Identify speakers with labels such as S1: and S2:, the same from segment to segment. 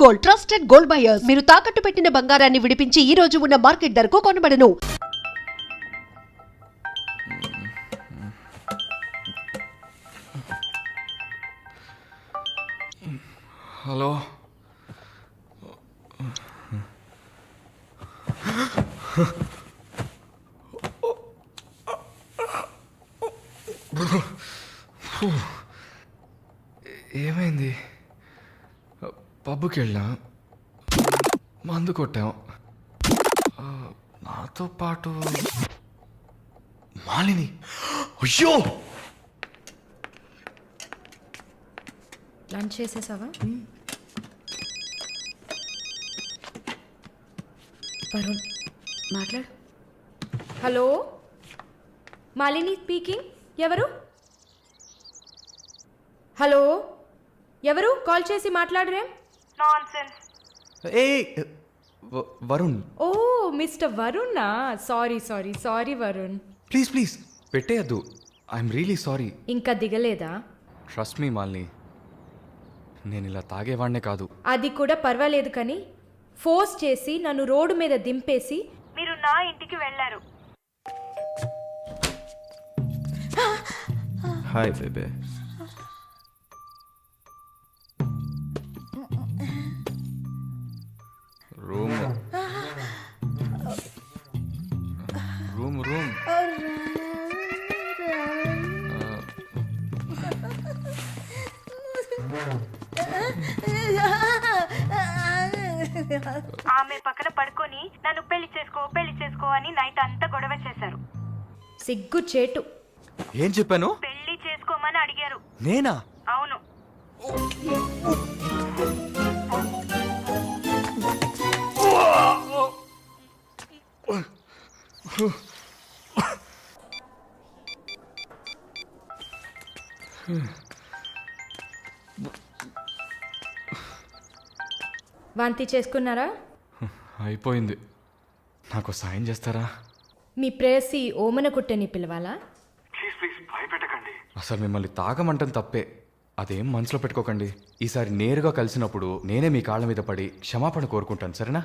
S1: Gold, trusted gold buyers. మీరు తాకట్టు పెట్టిన బంగారాన్ని విడిపించి ఈ రోజు ఉన్న మార్కెట్ ధరకు కొనబడను.
S2: హలో, ఏమైంది? పబ్కి వెళ్ళాం, మందు కొట్టాం. నాతో పాటు మాలిని. అయ్యో,
S3: లంచ్ చేసేసావా? వరుణ్ మాట్లాడు. Hello, Malini speaking. ఎవరు? హలో, ఎవరు? కాల్ చేసి మాట్లాడరేం?
S2: ఏ వరుణ్.
S3: ఓ మిస్టర్ వరుణా. సారీ వరుణ్.
S2: ప్లీజ్ ప్లీజ్ పెట్టేయద్దు. I'm really sorry.
S3: ఇంకా దిగలేదా?
S2: ట్రస్ట్ మీ మాలిని, నేను ఇలా తాగేవాడినే కాదు.
S3: అది కూడా పర్వాలేదు, కానీ ఫోర్స్ చేసి నన్ను రోడ్డు మీద దింపేసి మీరు నా ఇంటికి వెళ్ళారు.
S2: హాయ్ బేబే. రూమ్ రూమ్ రూమ్
S4: ఆమె పక్కన పడుకొని నన్ను పెళ్లి చేసుకో అని నైట్ అంతా గొడవ చేశారు.
S3: సిగ్గు చేటు.
S2: ఏం చెప్పాను?
S4: పెళ్లి చేసుకోమని అడిగారు.
S2: నేనా?
S4: అవును.
S3: వాంతి చేసుకున్నారా?
S2: అయిపోయింది. నాకు సాయం చేస్తారా?
S3: మీ ప్రేయసి ఓమన కుట్టని పిలవాలా?
S2: అసలు మిమ్మల్ని తాగమంటం తప్పే, అదేం మనసులో పెట్టుకోకండి. ఈసారి నేరుగా కలిసినప్పుడు నేనే మీ కాళ్ళ మీద పడి క్షమాపణ కోరుకుంటాను, సరేనా?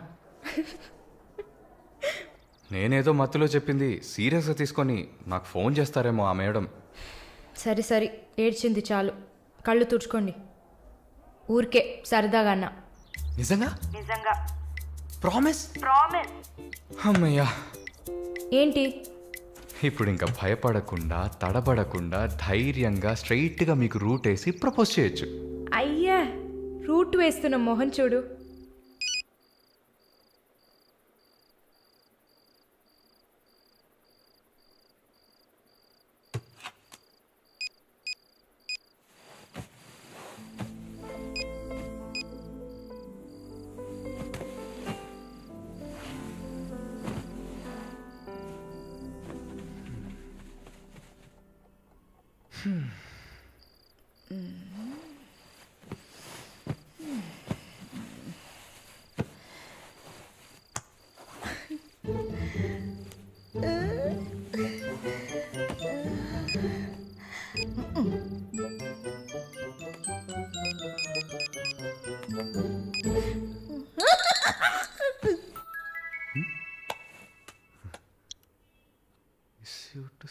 S2: నేనేదో మత్తులో చెప్పింది సీరియస్గా తీసుకొని నాకు ఫోన్ చేస్తారేమో ఆ మేడం.
S3: సరే ఏడ్చింది చాలు, కళ్ళు తుడుచుకోండి. ఊరికే సరదాగా అన్నా.
S2: నిజంగా? ప్రామిస్? అమ్మయ్యా.
S3: ఏంటి
S2: ఇప్పుడు ఇంకా భయపడకుండా తడబడకుండా ధైర్యంగా స్ట్రైట్గా మీకు రూట్ వేసి ప్రపోజ్ చేయొచ్చు.
S3: అయ్యా, రూట్ వేస్తున్న మొహం చూడు.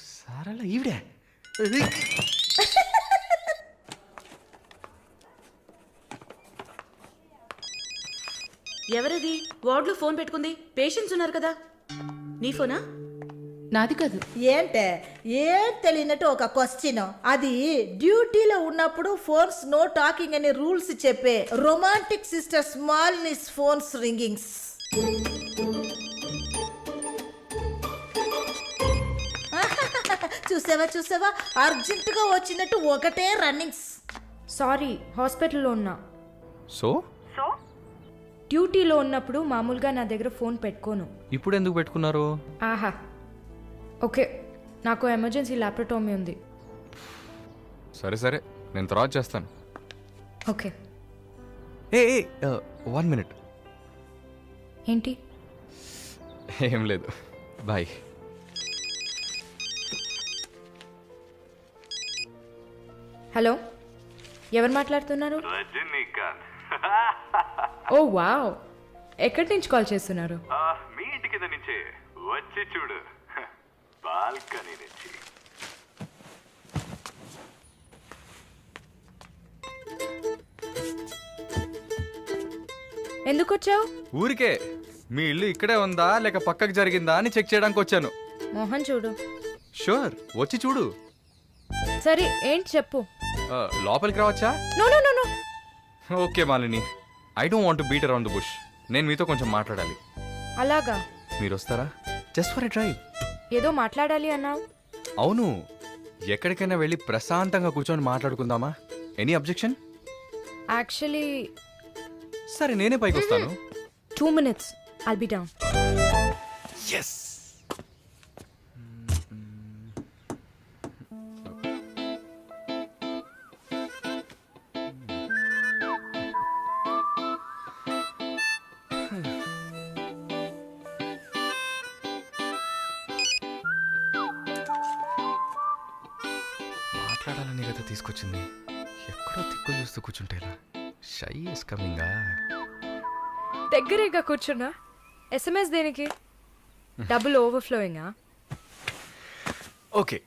S2: సారలా ఈవిడే.
S5: ఎవరది? వార్డులో ఫోన్ పెట్టుకుంది. పేషెంట్స్ ఉన్నారు కదా. నీ ఫోనా?
S6: నాది కాదు.
S7: ఏంటే ఏం తెలియనట్టు ఒక క్వశ్చన్. అది డ్యూటీలో ఉన్నప్పుడు ఫోన్స్ నో టాకింగ్ అనే రూల్స్ చెప్పే romantic sister smallness phones ringings. చూసావా అర్జెంటుగా వచ్చినట్టు ఒకటే రన్నింగ్స్.
S3: సారీ, హాస్పిటల్లో ఉన్నా.
S2: సో
S3: డ్యూటీలో ఉన్నప్పుడు మామూలుగా నా దగ్గర ఫోన్ పెట్టుకోను.
S2: ఇప్పుడు ఎందుకు పెట్టుకున్నారు?
S3: ఆహా, ఓకే, నాకు ఎమర్జెన్సీ ల్యాప్రటోమీ ఉంది.
S2: సరే నేను తర్వాత చేస్తాను.
S3: ఓకే.
S2: ఏ 1 minute.
S3: ఏంటి?
S2: ఏం లేదు, బాయ్.
S3: హలో, ఎవరు మాట్లాడుతున్నారు?
S8: రజనీకాంత్.
S3: ఓ వావ్, ఎక్కడి నుంచి కాల్ చేస్తున్నారు?
S2: మీ ఇంటి కింద నుంచే వచ్చి చూడు, బాల్కనీ నుంచి.
S3: ఎందుకు వచ్చావు?
S2: ఊరికే మీ ఇల్లు ఇక్కడే ఉందా లేక పక్కకు జరిగిందా అని చెక్ చేయడానికి వచ్చాను.
S3: మోహన్ చూడు.
S2: షూర్, వచ్చి చూడు.
S3: సరే ఏంటి చెప్పు.
S2: లోపలికి రావచ్చా?
S3: No no no no.
S2: Okay Malini, I don't want to beat around the bush. నేను మీతో కొంచెం మాట్లాడాలి.
S3: అలాగా?
S2: మీరు వస్తారా? Just for a drive.
S3: ఏదో మాట్లాడాలి అన్నావు.
S2: అవును, ఎక్కడికైనా వెళ్ళి ప్రశాంతంగా కూర్చొని మాట్లాడుకుందామా? Any objection?
S3: యాక్చువల్లీ
S2: సరే, నేనే పైకి వస్తాను.
S3: 2 minutes, I'll be down.
S2: Yes. మాట్లాడాలని కదా తీసుకొచ్చింది. ఎక్కడో తిక్కులు చూస్తూ కూర్చుంటేలా. Shy is కమింగా.
S3: దగ్గరేగా కూర్చున్నా. ఎస్ఎంఎస్ దేనికి? డబుల్ ఓవర్ఫ్లోయింగా?
S2: ఓకే,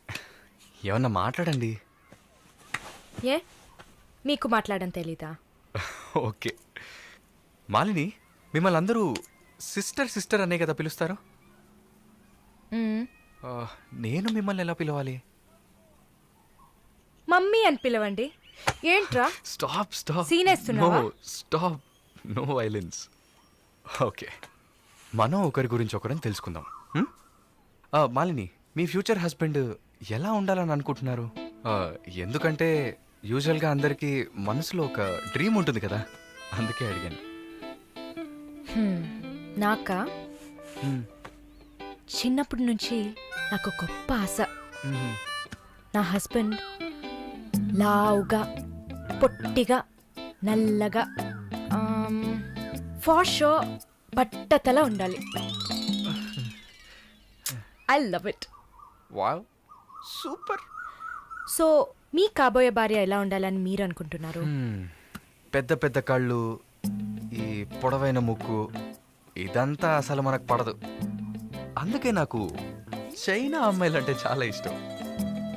S2: ఏమన్నా మాట్లాడండి.
S3: ఏ మీకు మాట్లాడడం తెలీదా?
S2: ఓకే మాలిని, మిమ్మల్ని అందరూ సిస్టర్ సిస్టర్ అనే కదా పిలుస్తారు.
S3: మ్మ్.
S2: నేను మిమ్మల్ని ఎలా పిలవాలి?
S3: మమ్మీ అని పిలవండి. ఏంట్రా
S2: స్టాప్ స్టాప్.
S3: Scene వేస్తున్నావా?
S2: Stop, no violence. ఓకే, మనం ఒకరి గురించి ఒకరం తెలుసుకుందాం. మాలిని, మీ ఫ్యూచర్ హస్బెండ్ ఎలా ఉండాలని అనుకుంటున్నారు? ఎందుకంటే యూజువల్గా అందరికీ మనసులో ఒక డ్రీమ్ ఉంటుంది కదా, అందుకే అడిగాను.
S3: నాకా చిన్నప్పటి నుంచి నాకు గొప్ప ఆశ. నా హస్బెండ్ లావుగా, పొట్టిగా, నల్లగా, ఫార్ షో బట్టతల ఉండాలి. I love it.
S2: Wow, super.
S3: So మీ కాబోయే భార్య ఎలా ఉండాలని మీరు అనుకుంటున్నారు?
S2: పెద్ద పెద్ద కళ్ళు, ఈ పొడవైన ముక్కు, ఇదంతా అసలు మనకు పడదు. అందుకే నాకు చైనా అమ్మాయిలంటే చాలా ఇష్టం.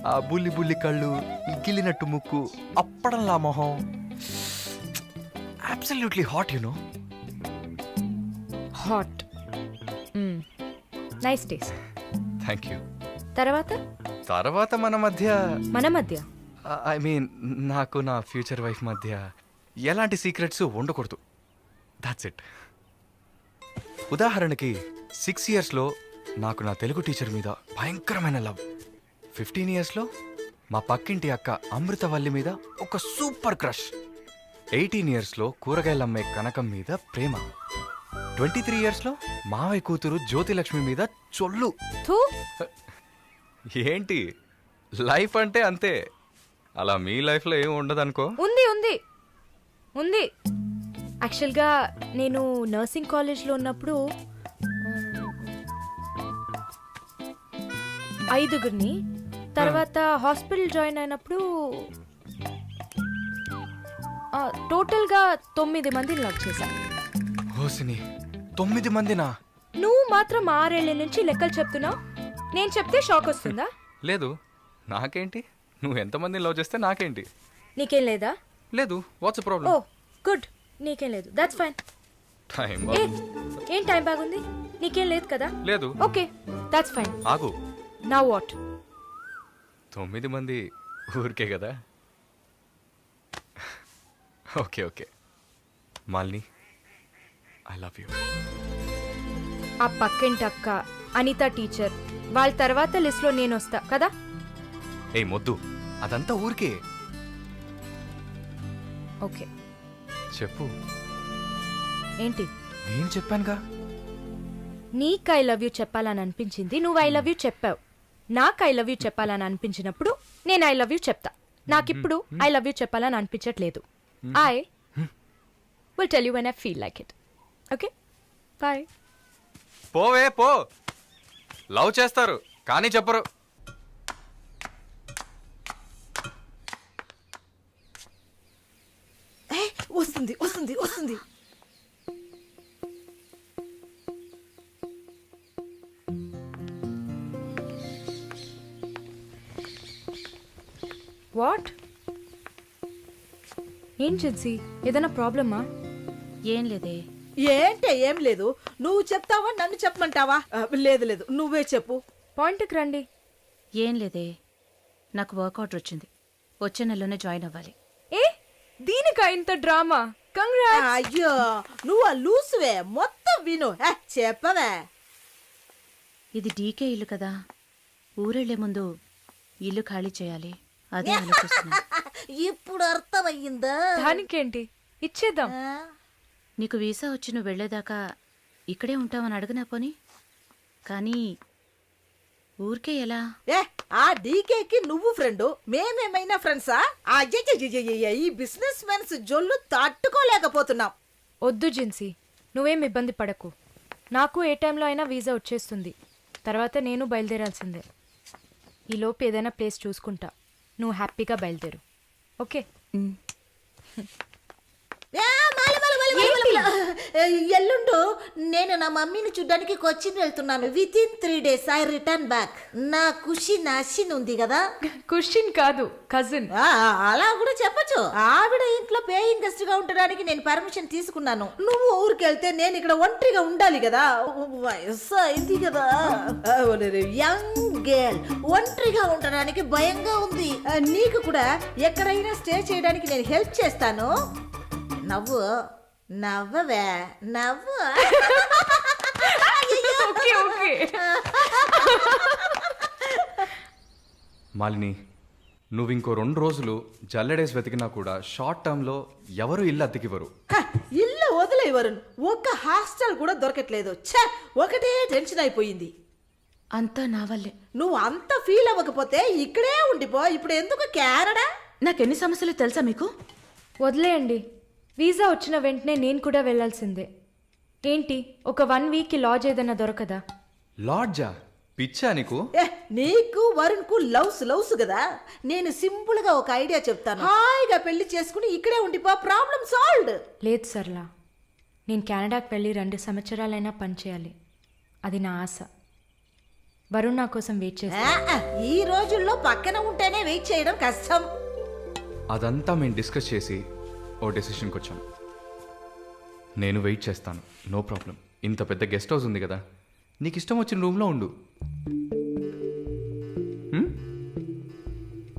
S2: ఆ బుల్లి బుల్లి కళ్ళు, ఈ గిల్లినట్టు ముక్కు, అప్పడంలా మొహం, absolutely hot, you know.
S3: Hot. Nice taste.
S2: Thank you.
S3: తర్వాత
S2: మన మధ్య
S3: మన మధ్య
S2: ఐ మీన్ నాకు నా ఫ్యూచర్ వైఫ్ మధ్య ఎలాంటి సీక్రెట్స్ ఉండకూడదు. That's it. ఉదాహరణకి 6 yearsలో నాకు నా తెలుగు టీచర్ మీద భయంకరమైన లవ్. 15 yearsలో మా పక్కింటి అక్క అమృతవల్లి మీద ఒక సూపర్ క్రష్. 18 yearsలో కూరగాయలమ్మే కనకం మీద ప్రేమ. 23 yearsలో మావయ్య కూతురు జ్యోతిలక్ష్మి మీద చొల్లు.
S3: థూ.
S2: ఏంటి, లైఫ్ అంటే అంతే. అలా మీ లైఫ్లో ఏం ఉండదనుకో.
S3: ఉంది ఉంది ఉంది. యాక్చువల్గా నేను నర్సింగ్ కాలేజ్లో ఉన్నప్పుడు 5గురిని, తర్వాత హాస్పిటల్ జాయిన్ అయినప్పుడు టోటల్గా 9 మందిని లవ్ చేశా.
S2: హోసిని, 9 మందినా?
S3: నువ్వు మాత్రం 6 ఏళ్ల నుంచి లెక్కలు చెప్తున్నావు. నేను చెప్తే షాక్ వస్తుందా?
S2: లేదు, నాకేంటి, నువ్వు ఎంతమందిని లవ్ చేస్తే నాకేంటి.
S3: నీకేం లేదా?
S2: లేదు, వాట్స్
S3: ఓ
S2: ప్రాబ్లం?
S3: గుడ్, నీకేం లేదు. That's fine.
S2: టైం
S3: ఏ ఏం టైం బాగుంది? నీకేం లేదు కదా?
S2: లేదు.
S3: Okay, that's fine.
S2: ఆగు.
S3: Now what?
S2: 9 మంది ఊరికే కదా. Okay okay Malini, I love you.
S3: ఆ పక్కింటి అక్క, అనిత టీచర్, వాళ్ళ తర్వాత లిస్ట్లో నేను వస్తా కదా.
S2: ఏ మొద్దు, అదంతా ఊరికే.
S3: ఓకే
S2: చెప్పు.
S3: ఏంటి?
S2: నేను చెప్పానుగా.
S3: నీకు ఐ లవ్ యూ చెప్పాలని అనిపించింది, నువ్వు ఐ లవ్ యూ చెప్పావు. నాకు ఐ లవ్ యూ చెప్పాలని అనిపించినప్పుడు నేను ఐ లవ్ యూ చెప్తా. నాకిప్పుడు ఐ లవ్ యూ చెప్పాలని అనిపించట్లేదు. I will tell you when I feel like it. Okay, bye.
S2: పోవే పో. లవ్ చేస్తారు కానీ చెప్పరు.
S7: వస్తుంది వస్తుంది వస్తుంది.
S3: వాట్? ఏం జిన్సీ, ఏదైనా ప్రాబ్లమా?
S5: ఏం లేదే.
S7: ఏంటే ఏం లేదు, నువ్వు చెప్తావా నన్ను చెప్పమంటావా? లేదు లేదు, నువ్వే చెప్పు.
S3: పాయింట్కి రండి.
S5: ఏం లేదే, నాకు వర్క్ ఆర్డర్ వచ్చింది. వచ్చే నెలలోనే జాయిన్ అవ్వాలి.
S3: ఏ దీనికా ఇంత డ్రామా? కంగ్రాట్స్.
S7: అయ్యో, నువ్వు ఆ లూసువే, మొత్తం విను. చెప్పవే.
S5: ఇది డీకే ఇల్లు కదా, ఊరెళ్లే ముందు ఇల్లు ఖాళీ చేయాలి. అదే ఆలోచిస్తున్నా.
S7: ఇప్పుడు అర్థమయ్యిందా?
S3: దానికేంటి, ఇచ్చేద్దాం.
S5: నీకు వీసా వచ్చి నువ్వు వెళ్లేదాకా ఇక్కడే ఉంటావని అడగనా పోని? కానీ ఊరికే ఎలా?
S7: ఆ డీకేకి నువ్వు ఫ్రెండు, మేమేమైనా ఫ్రెండ్సా? అయ్యయ్యయ్యయ్య, ఈ బిజినెస్ మెన్స్ జొల్లు తట్టుకోలేకపోతున్నాం.
S3: వద్దు జిన్సీ, నువ్వేం ఇబ్బంది పడకు. నాకు ఏ టైంలో అయినా వీసా వచ్చేస్తుంది. తర్వాత నేను బయలుదేరాల్సిందే. ఈలోపు ఏదైనా ప్లేస్ చూసుకుంటా. నువ్వు హ్యాపీగా బయలుదేరు, ఓకే?
S7: ఎల్లుండు నేను నా మమ్మీని చూడ్డానికి కొచ్చిన్ వెళ్తున్నాను. With in 3 days I return back. నా ఖుషి నాశిన్ ఉంది కదా.
S3: క్వశ్చన్ కాదు, కజిన్.
S7: అలా కూడా చెప్పచ్చు. ఆవిడ ఇంట్లో పేయింగ్ గెస్ట్ గా ఉండడానికి నేను పర్మిషన్ తీసుకున్నాను. నువ్వు ఊరికెళ్తే నేను ఇక్కడ ఒంటరిగా ఉండాలి కదా. వయసు అయింది కదా. యంగ్ గర్ల్ ఒంటరిగా ఉండడానికి భయంగా ఉంది. నీకు కూడా ఎక్కడైనా స్టే చేయడానికి నేను హెల్ప్ చేస్తాను. నవ్వు నవ్వవే, నవ్వు.
S3: Okay okay.
S2: మాలిని, నువ్వు ఇంకో 2 రోజులు జల్లెడేసి వెతికినా కూడా షార్ట్ టర్మ్లో ఎవరు ఇల్లు అద్దెకివ్వరు.
S7: ఇల్లు వదిలే వరుణ్, ఒక్క హాస్టల్ కూడా దొరకట్లేదు. ఒకటే టెన్షన్ అయిపోయింది.
S5: అంతా నా వల్లే.
S7: నువ్వు అంత ఫీల్ అవ్వకపోతే ఇక్కడే ఉండిపో. ఇప్పుడు ఎందుకు కెనడా?
S5: నాకెన్ని సమస్యలు తెలుసా మీకు?
S3: వదిలేయండి. వీసా వచ్చిన వెంటనే నేను కూడా వెళ్ళాల్సిందే. ఏంటి, ఒక 1 week లాడ్జ్ ఏదైనా దొరకదా?
S2: లాడ్జా? పిచ్చా నీకు?
S7: నీకు వరుణ్ కు లవ్స్ కదా. నేను సింపుల్ గా ఒక ఐడియా చెప్తాను. హాయిగా పెళ్లి చేసుకుని ఇక్కడే ఉండిపో, ప్రాబ్లం సాల్వ్డ్.
S3: లేదు సర్లా, నేను కెనడాకి వెళ్ళి 2 సంవత్సరాలైనా పనిచేయాలి. అది నా ఆశ. వరుణ్ నా కోసం వెయిట్ చేస్తా.
S7: ఈ రోజుల్లో పక్కన ఉంటేనే వెయిట్ చేయడం కష్టం.
S2: అదంతా మేము డిస్కస్ చేసి ఓ డెసిషన్కి వచ్చాం. నేను వెయిట్ చేస్తాను, నో ప్రాబ్లం. ఇంత పెద్ద గెస్ట్ హౌస్ ఉంది కదా, నీకు ఇష్టం వచ్చిన రూమ్లో ఉండు.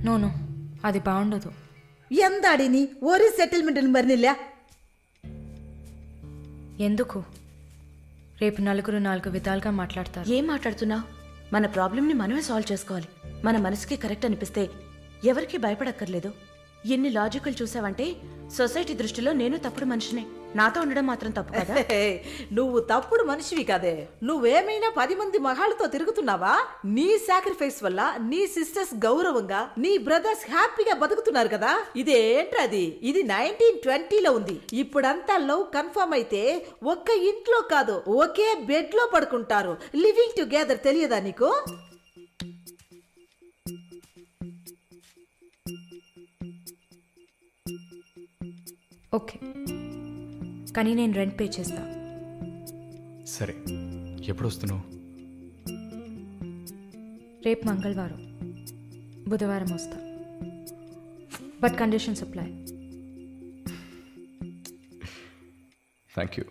S3: నో, అది బాగుండదు.
S7: ఎందాడిని ఒరి సెటిల్మెంట్ మరినిల్లా.
S3: ఎందుకు? రేపు నలుగురు 4 విధాలుగా మాట్లాడతారు.
S5: ఏం మాట్లాడుతున్నావు? మన ప్రాబ్లంని మనమే సాల్వ్ చేసుకోవాలి. మన మనసుకి కరెక్ట్ అనిపిస్తే ఎవరికి భయపడక్కర్లేదు. ఎన్ని లాజికల్ చూసావంటే సొసైటీ దృష్టిలో నేను తప్పుడు మనిషినే. నాతో ఉండడం మాత్రం తప్పు కదా?
S7: నువ్వు తప్పుడు మనిషివి కాదే. నువ్వేమైనా 10 మంది మగాళ్ళతో తిరుగుతున్నావా? నీ సాక్రిఫైస్ వల్ల నీ సిస్టర్స్ గౌరవంగా, నీ బ్రదర్స్ హ్యాపీగా బతుకుతున్నారు కదా. ఇదేంట్రది? ఇది 1920లో ఉంది. ఇప్పుడంతా లవ్ కన్ఫర్మ్ అయితే ఒక్క ఇంట్లో కాదు, ఒకే బెడ్ లో పడుకుంటారు. లివింగ్ టుగెదర్ తెలియదా నీకు?
S3: ఓకే, కానీ నేను రెంట్ పే చేస్తా.
S2: సరే, ఎప్పుడు వస్తున్నావు?
S3: రేపు మంగళవారం, బుధవారం వస్తా. But conditions apply.
S2: Thank you.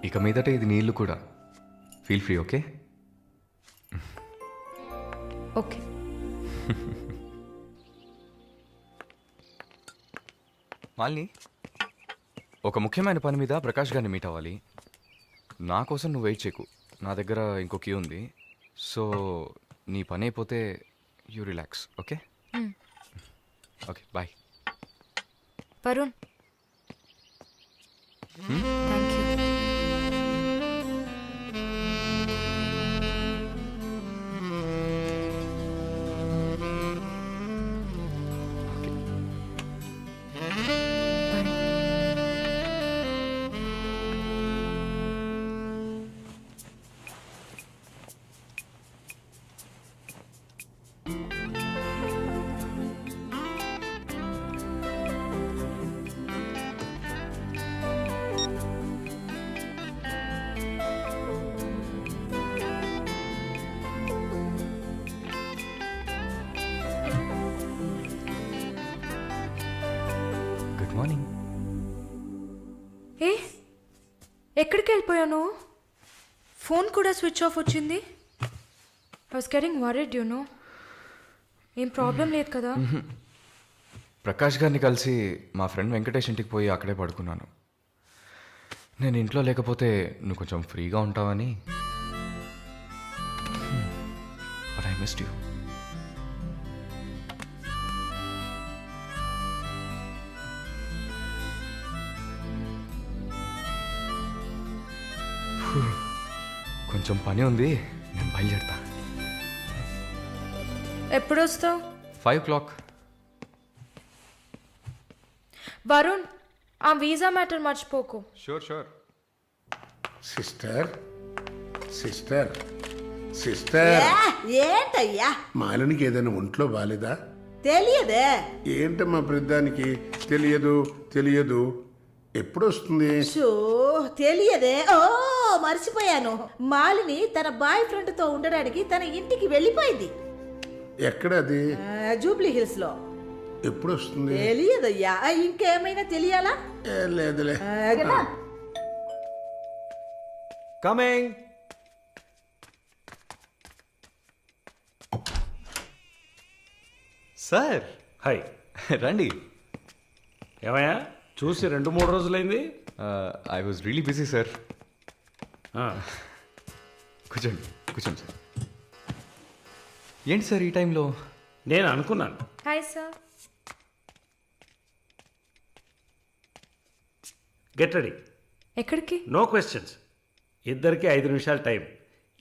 S2: ఇక మీదట ఇది నీళ్ళు కూడా. Feel free, okay?
S3: Okay.
S2: Malini, ఒక ముఖ్యమైన పని మీద ప్రకాష్ గారిని మీట్ అవ్వాలి. నా కోసం నువ్వు వెయిట్ చేయకు, నా దగ్గర ఇంకో క్యూ ఉంది. సో నీ పని అయిపోతే you relax, okay? Okay, bye.
S3: Varun, thank you. ఎక్కడికి వెళ్ళిపోయాను? ఫోన్ కూడా స్విచ్ ఆఫ్ వచ్చింది. I was getting worried you know. ఏం ప్రాబ్లం లేదు కదా?
S2: ప్రకాష్ గారిని కలిసి మా ఫ్రెండ్ వెంకటేష్ ఇంటికి పోయి అక్కడే పడుకున్నాను. నేను ఇంట్లో లేకపోతే నువ్వు కొంచెం ఫ్రీగా ఉంటావని. But I missed you. కొంచెం పని ఉంది, నేను బయలుదేరుతా.
S3: ఎప్పుడు వస్తావు?
S2: 5 o'clock.
S3: వరుణ్, ఆ వీసా మ్యాటర్ మర్చిపోకు.
S2: షూర్.
S8: సిస్టర్ సిస్టర్ సిస్టర్
S7: ఏంటయ్యా
S8: మాలినికి ఏదైనా ఒంట్లో బాలేదా?
S7: తెలియదే.
S8: ఏంటమ్మా ప్రతిదానికి తెలియదు ఎప్పుడు వస్తుంది?
S7: షో తెలియదే. ఓ మర్చిపోయాను. మాలిని తన బాయ్ ఫ్రెండ్ తో ఉండడానికి తన ఇంటికి వెళ్ళిపోయింది.
S8: ఎక్కడ అది?
S7: జూబ్లీ హిల్స్ లో.
S8: ఎప్పుడు వస్తుంది?
S7: తెలియదయ్యా. ఇంకేమైనా తెలియాలా?
S8: లేదులే.
S7: కదా?
S2: కమింగ్. Sir
S9: hi.
S2: రండి.
S9: ఏమయ్యా చూసి 2-3 రోజులైంది?
S2: I was really busy sir.
S9: ఆ,
S2: కూర్చోండి సార్. ఏంటి సార్ ఈ టైంలో?
S9: నేను అనుకున్నాను.
S3: Hi sir.
S9: Get ready.
S3: ఎక్కడికి?
S9: No questions. ఇద్దరికి 5 నిమిషాలు టైం.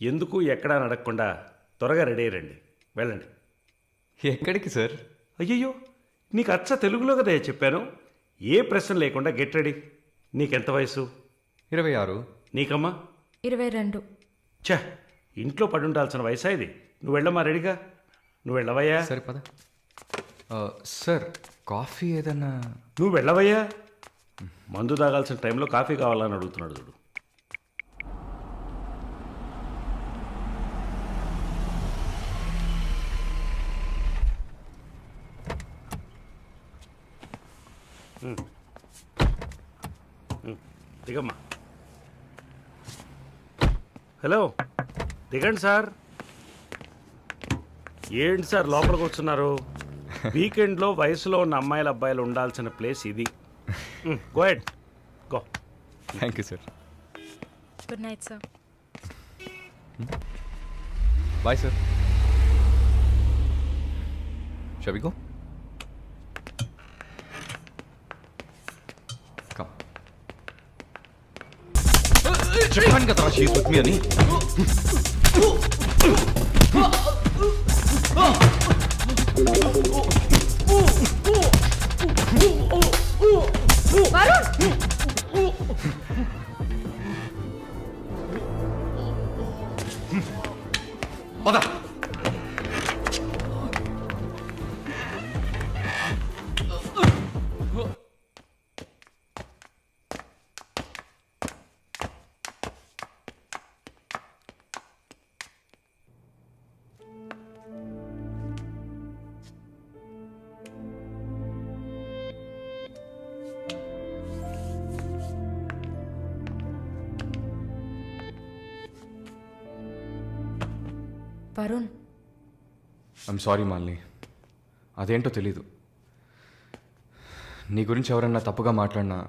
S9: ఎందుకు ఎక్కడా నడకుండా త్వరగా రెడీ అయ్యండి. వెళ్ళండి.
S2: ఎక్కడికి సార్?
S9: అయ్యయ్యో, నీకు అచ్చ తెలుగులో కదా చెప్పాను. ఏ ప్రశ్న లేకుండా గెట్ రెడీ. నీకెంత వయసు?
S2: 26.
S9: నీకమ్మా?
S3: 22.
S9: ఛ, ఇంట్లో పడి ఉండాల్సిన వయసా ఇది? నువ్వు వెళ్ళమ్మా రెడీగా. నువ్వు వెళ్ళవయ్యా.
S2: సరే పద. సార్ కాఫీ ఏదన్నా?
S9: నువ్వు వెళ్ళవయ్యా. మందు తాగాల్సిన టైంలో కాఫీ కావాలని అడుగుతున్నాడు చూడు. దిగమ్మా. హలో, దిగండి సార్. ఏంటి సార్ లోపలికి వస్తున్నారు? వీకెండ్లో వయసులో ఉన్న అమ్మాయిల అబ్బాయిలు ఉండాల్సిన ప్లేస్ ఇది. Go head, go.
S2: Thank you sir.
S3: Good night sir.
S2: Bye sir. Shall we go? Come. చెప్పాను కదా షీస్ విత్ మీ అని. పద.
S3: Varun,
S2: I'm sorry Malini. అదేంటో తెలీదు. నీ గురించి ఎవరన్నా తప్పుగా మాట్లాడినా,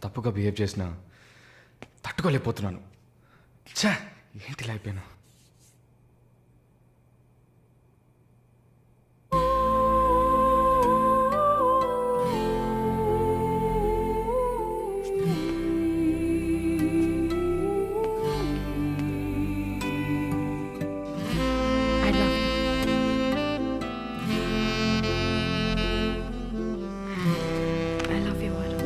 S2: తప్పుగా బిహేవ్ చేసినా తట్టుకోలేకపోతున్నాను. ఛా, ఏంటి ఇలా అయిపోయాను?
S3: I love you. I love you, Varun.